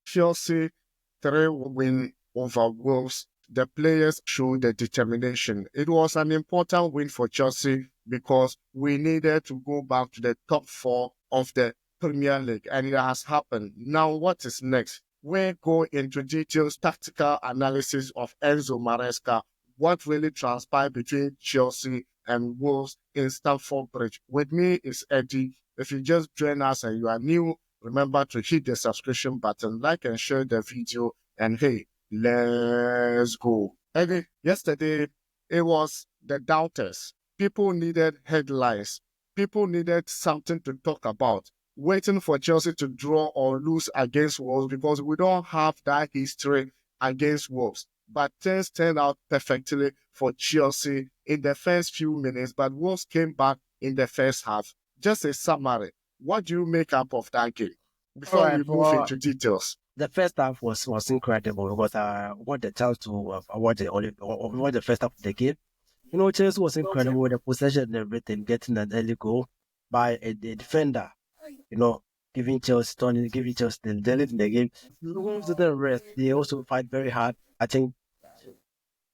Chelsea 3 win over Wolves. The players showed the determination. It was an important win for Chelsea because we needed to go back to the top four of the Premier League, and it has happened. Now, what is next? We go into details, tactical analysis of Enzo Maresca, what really transpired between Chelsea and Wolves in Stamford Bridge. With me is Eddie. If you just join us and you are new, remember to hit the subscription button, like and share the video, and hey, let's go. Eddie, yesterday it was the doubters. People needed headlines. People needed something to talk about. Waiting for Chelsea to draw or lose against Wolves because we don't have that history against Wolves. But things turned out perfectly for Chelsea in the first few minutes, but Wolves came back in the first half. Just a summary. What do you make up of that game All before right, we move into details? the first half was incredible because I got the chance to watch the first half of the game. Chelsea was incredible with the possession and everything, getting an early goal by a defender. You know, giving Chelsea the lead in the game. Looking to the rest, they also fight very hard. I think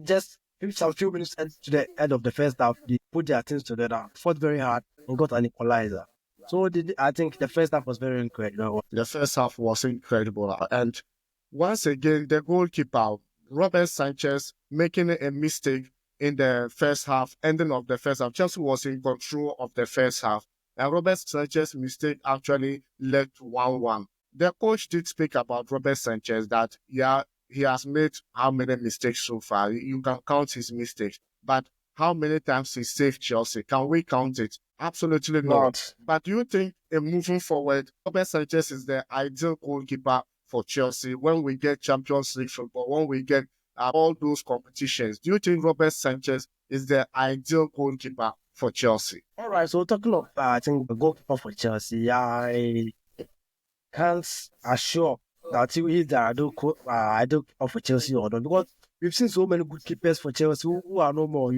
just some few minutes to the end of the first half, they put their teams together, fought very hard, and got an equalizer. So I think the first half was very incredible. The first half was incredible. And once again, the goalkeeper, Robert Sánchez, making a mistake in the first half, ending of the first half. Chelsea was in control of the first half. And Robert Sanchez's mistake actually led to 1-1. The coach did speak about Robert Sanchez that, yeah, he has made how many mistakes so far. You can count his mistakes. But how many times he saved Chelsea? Can we count it? Absolutely no. Not. But do you think, moving forward, Robert Sanchez is the ideal goalkeeper for Chelsea when we get Champions League football, when we get all those competitions? Do you think Robert Sanchez is the ideal goalkeeper for Chelsea? All right, so talking of, I think the goalkeeper for Chelsea, I can't assure that he is the ideal goalkeeper for Chelsea or not, because we've seen so many good keepers for Chelsea who are no more,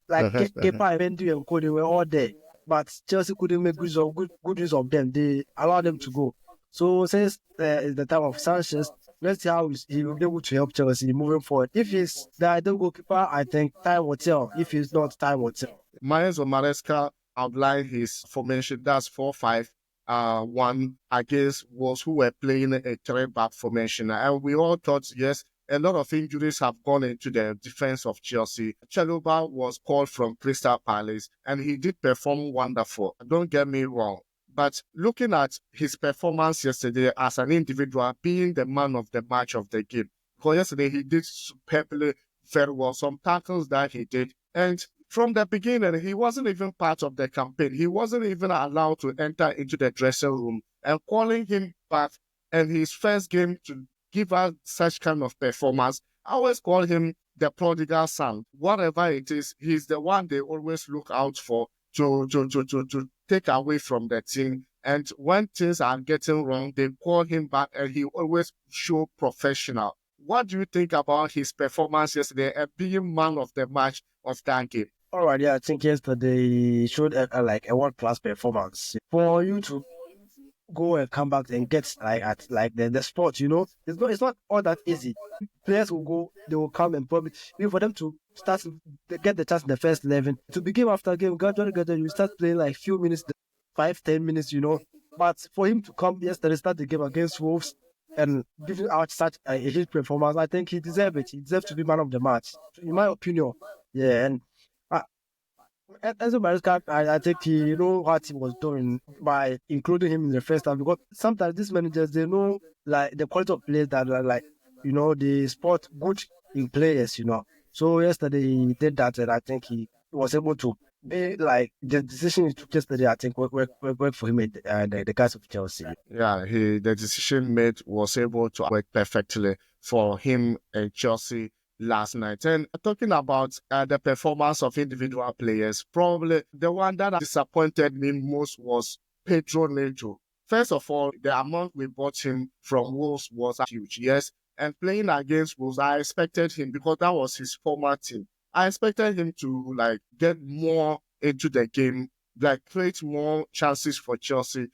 like Kepa, Mendy, and Cody were all there, but Chelsea couldn't make good use of them. They allowed them to go. So since it's the time of Sánchez, let's see how he will be able to help Chelsea moving forward. If he's the ideal goalkeeper, I think time will tell. If he's not, time will tell. Enzo Maresca outlined his formation. That's 4-5-1 against Wolves, who were playing a 3-back formation. And we all thought, yes, a lot of injuries have gone into the defense of Chelsea. Chalobah was called from Crystal Palace, and he did perform wonderful. Don't get me wrong. But looking at his performance yesterday as an individual, being the man of the match of the game, because yesterday he did superbly very well. Some tackles that he did. And from the beginning, he wasn't even part of the campaign. He wasn't even allowed to enter into the dressing room. And calling him back in his first game to give us such kind of performance, I always call him the prodigal son. Whatever it is, he's the one they always look out for to take away from the team. And when things are getting wrong, they call him back and he always show professional. What do you think about his performance yesterday and being man of the match of that game? All right, yeah, I think yesterday he showed like a world-class performance. For you to go and come back and get at the sport, it's not all that easy. Players will go, they will come and probably for them to start get the chance in the first 11 to be game after game. Gradually, you start playing like few minutes, 5-10 minutes, But for him to come yesterday, start the game against Wolves and giving out such a huge performance, I think he deserves it. He deserves to be man of the match, in my opinion. Yeah, and Enzo Maresca, I think he what he was doing by including him in the first half, because sometimes these managers, they know like the quality of players that are like, they spot good in players, So yesterday he did that, and I think he was able to be like the decision he took yesterday. I think worked for him and the guys of Chelsea. Yeah, the decision made was able to work perfectly for him and Chelsea last night. And talking about the performance of individual players, probably the one that disappointed me most was Pedro Neto. First of all, the amount we bought him from Wolves was huge, yes. And playing against Wolves, I expected him, because that was his former team. I expected him to like get more into the game, like create more chances for Chelsea.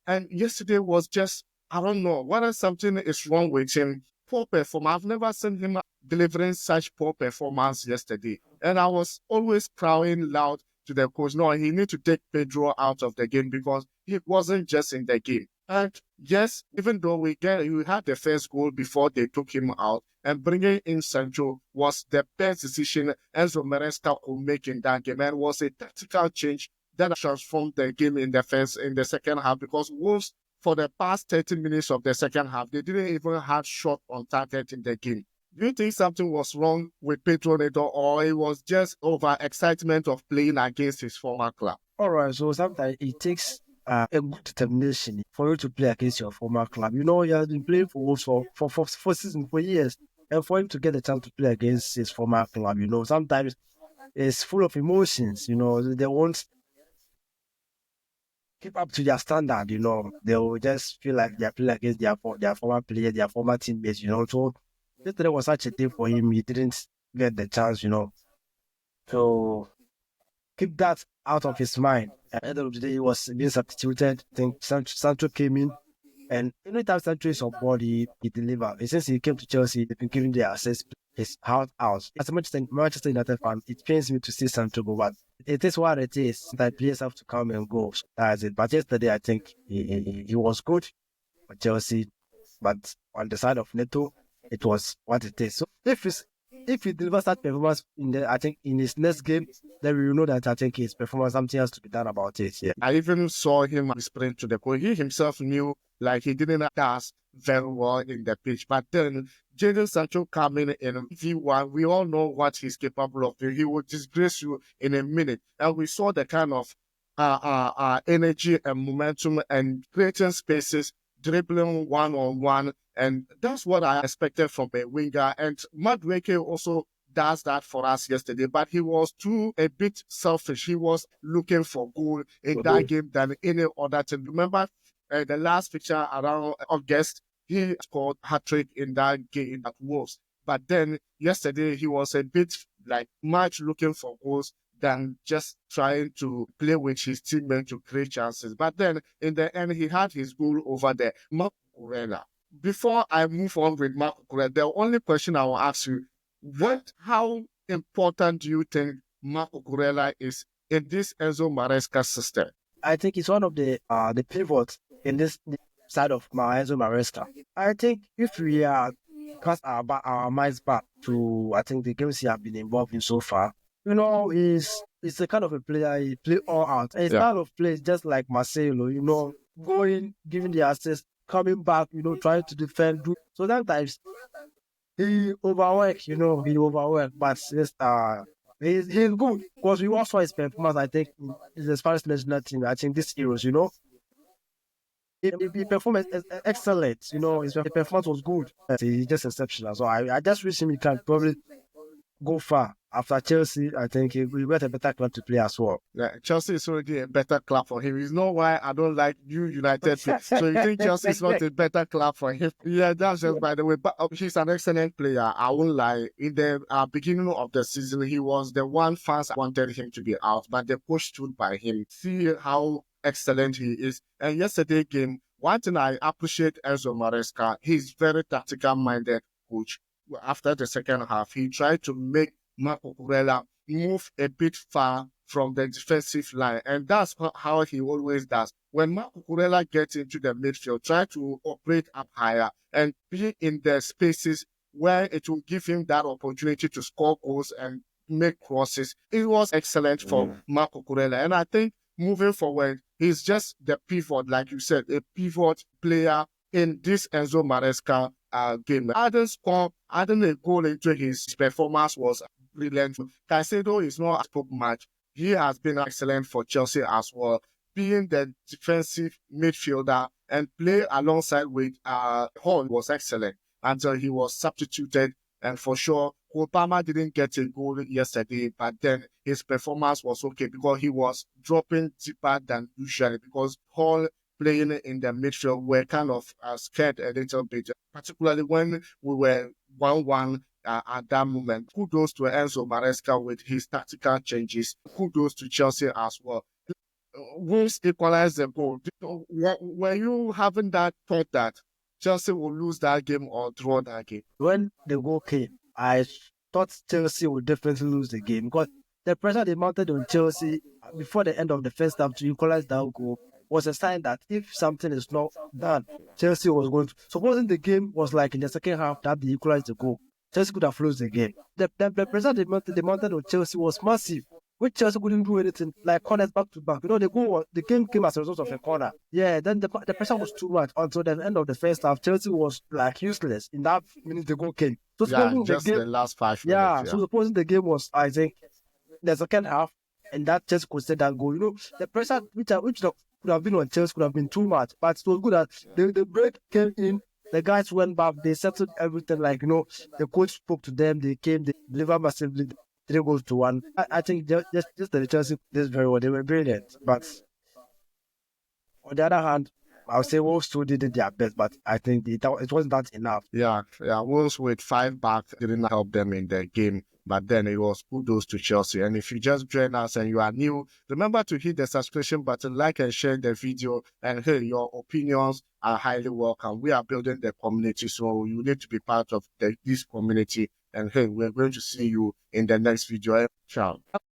And yesterday was just I don't know whether something is wrong with him. Poor performance. I've never seen him delivering such poor performance yesterday. And I was always crying loud to the coach, no, he need to take Pedro out of the game because he wasn't just in the game. And yes, even though we had the first goal before they took him out, and bringing in Sancho was the best decision Enzo Maresca could make in that game, and was a tactical change that transformed the game in the second half, because Wolves for the past 30 minutes of the second half, they didn't even have shot on target in the game. Do you think something was wrong with Pedro Neto, or it was just over excitement of playing against his former club? All right, so sometimes it takes a good determination for you to play against your former club. You know, he has been playing for Wolves for seasons, for years. And for him to get the chance to play against his former club, you know, sometimes it's full of emotions. You know, they won't keep up to their standard. You know, they will just feel like they're playing against their former players, their former teammates. You know, so yesterday was such a day for him. He didn't get the chance. You know, so keep that out of his mind. At the end of the day, he was being substituted. I think Sancho came in, and anytime Sancho is on board, he delivered. Since he came to Chelsea, they've been giving their assist his heart out. As a Manchester United fan, it pains me to see Sancho go, but it is what it is. That players have to come and go. So that's it. But yesterday, I think he was good for Chelsea, but on the side of Neto, it was what it is. So if he delivers that performance I think in his next game, then we will know that I think his performance, something has to be done about it. Yeah. I even saw him sprint to the court. He himself knew like he didn't pass very well in the pitch. But then Jadon Sancho coming in V1, we all know what he's capable of doing. He will disgrace you in a minute. And we saw the kind of energy and momentum and creating spaces, dribbling one-on-one. And that's what I expected from a winger. And Madueke also does that for us yesterday, but he was too a bit selfish. He was looking for goal in that game than any other team. Remember the last picture around August, he scored hat-trick in that game at Wolves. But then yesterday, he was a bit like much looking for goals than just trying to play with his teammates to create chances. But then in the end, he had his goal over there. Marco Corella. Before I move on with Marco Corella, the only question I will ask you, how important do you think Marco Corella is in this Enzo Maresca system? I think it's one of the pivots in this side of Enzo Maresca. I think if we cast our minds back to I think the games he have been involved in so far, you know, he's the kind of a player he play all out. And his style of play is just like Marcelo, you know, going, giving the assist, coming back, you know, trying to defend. So sometimes he overwork, but he's good because we also saw his performance. I think in the Spanish national team, I think this Euros, you know, he performed excellent. You know, his performance was good. He's just exceptional. So I just wish him he can probably go far. After Chelsea, I think he got a better club to play as well. Yeah, Chelsea is already a better club for him. It's not why I don't like you United. So you think Chelsea is not a better club for him? Yeah, that's just by the way. But he's an excellent player. I won't lie. In the beginning of the season, he was the one fans wanted him to be out, but the coach stood by him. See how excellent he is. And yesterday game, one thing I appreciate Enzo Maresca, he's very tactical minded coach. After the second half, he tried to make Marco Corella move a bit far from the defensive line. And that's how he always does. When Marco Corella gets into the midfield, try to operate up higher and be in the spaces where it will give him that opportunity to score goals and make crosses. It was excellent for Marco Corella. And I think moving forward, he's just the pivot, like you said, a pivot player in this Enzo Maresca game. Adding a goal into his performance was brilliant. Caicedo is not a spoke match. He has been excellent for Chelsea as well, being the defensive midfielder and play alongside with Hall was excellent until he was substituted. And for sure, Obama didn't get a goal yesterday, but then his performance was okay because he was dropping deeper than usual because Hall playing in the midfield were kind of scared a little bit, particularly when we were 1-1 at that moment. Kudos to Enzo Maresca with his tactical changes. Kudos to Chelsea as well. Wolves equalized the goal. Were you having that thought that Chelsea will lose that game or draw that game? When the goal came, I thought Chelsea would definitely lose the game because the pressure they mounted on Chelsea before the end of the first half to equalize that goal was a sign that if something is not done, Chelsea was going to. Supposing the game was like in the second half that they equalized the goal, Chelsea could have lost the game. The pressure they mounted on Chelsea was massive, which Chelsea couldn't do anything, like corners back to back. The game came as a result of a corner. Yeah, then the pressure was too much until the end of the first half. Chelsea was like useless in that minute the goal came. So Yeah, supposing the just game, the last 5 minutes. yeah, Yeah. so supposing the game was, I think, the second half, and that Chelsea could set that goal. The pressure which could have been on Chelsea could have been too much, but it was good that the break came in. The guys went back, they settled everything. The coach spoke to them, they came, they delivered massively, 3 goals to 1. I think just the Chelsea did very well. They were brilliant. But on the other hand, I would say Wolves still did their best, but I think it wasn't that enough. Yeah, Wolves with 5 back didn't help them in the game, but then it was kudos to Chelsea. And if you just join us and you are new, remember to hit the subscription button, like and share the video, and hey, your opinions are highly welcome. We are building the community, so you need to be part of this community. And hey, we're going to see you in the next video. Ciao.